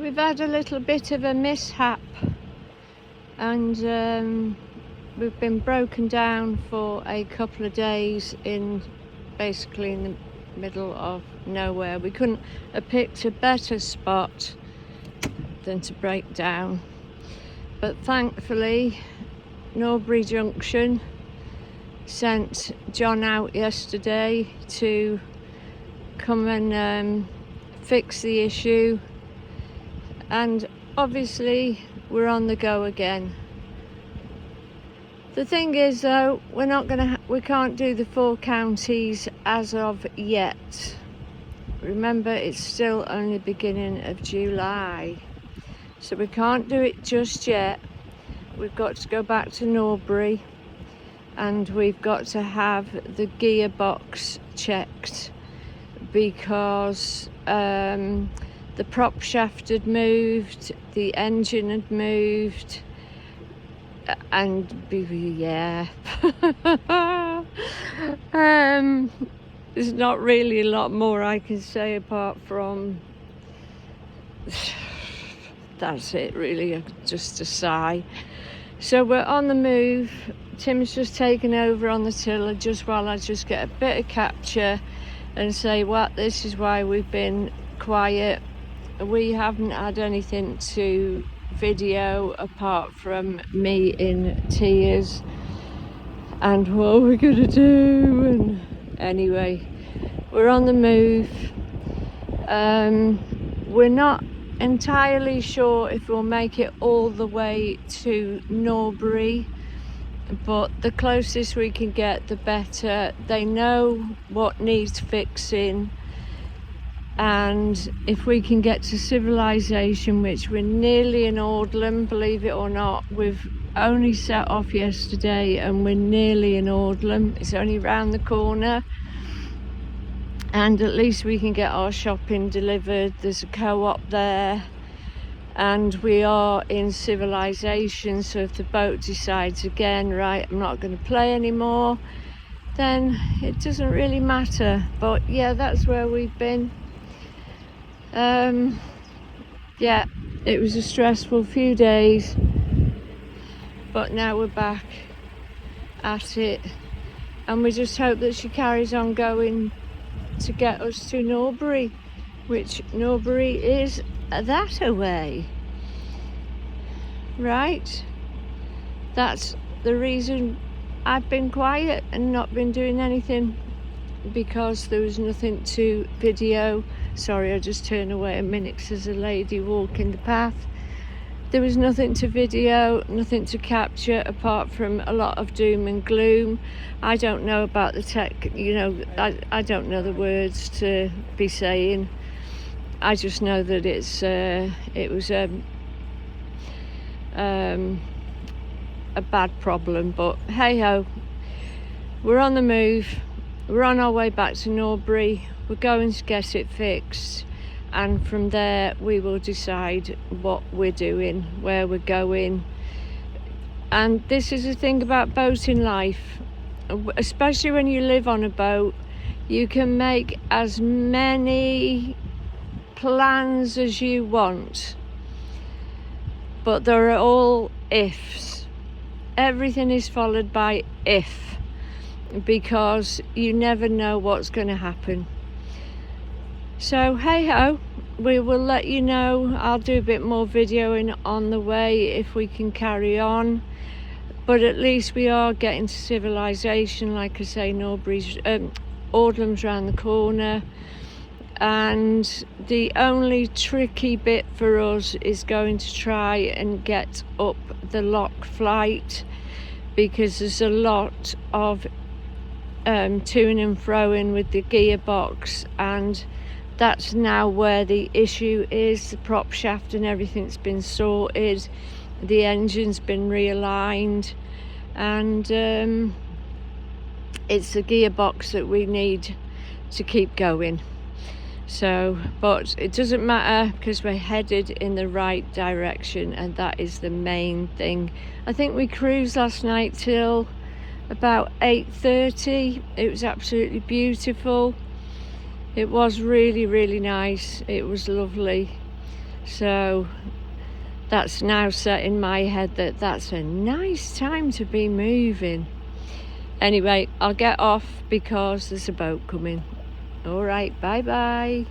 We've had a little bit of a mishap, and we've been broken down for a couple of days basically in the middle of nowhere. We couldn't have picked a better spot than to break down, but thankfully Norbury Junction sent John out yesterday to come and fix the issue, and obviously we're on the go again. The thing is though, we can't do the 4 counties as of yet. Remember, it's still only the beginning of July, so we can't do it just yet. We've got to go back to Norbury and we've got to have the gearbox checked, because the prop shaft had moved, the engine had moved, and yeah. There's not really a lot more I can say apart from that's it really, just a sigh. So we're on the move. Tim's just taken over on the tiller just while I just get a bit of capture and say, well, this is why we've been quiet. We haven't had anything to video apart from me in tears and what we're gonna do. And anyway, we're on the move. We're not entirely sure if we'll make it all the way to Norbury, but the closest we can get the better. They know what needs fixing, and if we can get to civilization, which we're nearly in Audlam, believe it or not. We've only set off yesterday and we're nearly in Audlam. It's only round the corner, and at least we can get our shopping delivered. There's a co-op there, and we are in civilization. So if the boat decides again, right, I'm not going to play anymore, then it doesn't really matter. But yeah, that's where we've been. Yeah, it was a stressful few days, but now we're back at it, and we just hope that she carries on going to get us to Norbury, which Norbury is that away. Right, that's the reason I've been quiet and not been doing anything, because there was nothing to video. Sorry, I just turned away a minute because there's a lady walking the path. There was nothing to video, nothing to capture apart from a lot of doom and gloom. I don't know about the tech, you know, I don't know the words to be saying. I just know that it was a bad problem, but hey ho, we're on the move. We're on our way back to Norbury. We're going to get it fixed, and from there we will decide what we're doing, where we're going. And this is the thing about boating life, especially when you live on a boat. You can make as many plans as you want, but they're all ifs. Everything is followed by if, because you never know what's going to happen. So hey ho, we will let you know. I'll do a bit more videoing on the way if we can carry on, but at least we are getting to civilization. Like I say, Norbury's Audlam's round the corner, and the only tricky bit for us is going to try and get up the lock flight, because there's a lot of to and froing with the gearbox, and that's now where the issue is. The prop shaft and everything's been sorted, the engine's been realigned, and it's the gearbox that we need to keep going. So, but it doesn't matter, because we're headed in the right direction, and that is the main thing. I think we cruised last night till about 8:30. It was absolutely beautiful. It was really, really nice. It was lovely. So that's now set in my head that that's a nice time to be moving. Anyway, I'll get off because there's a boat coming. All right, bye bye.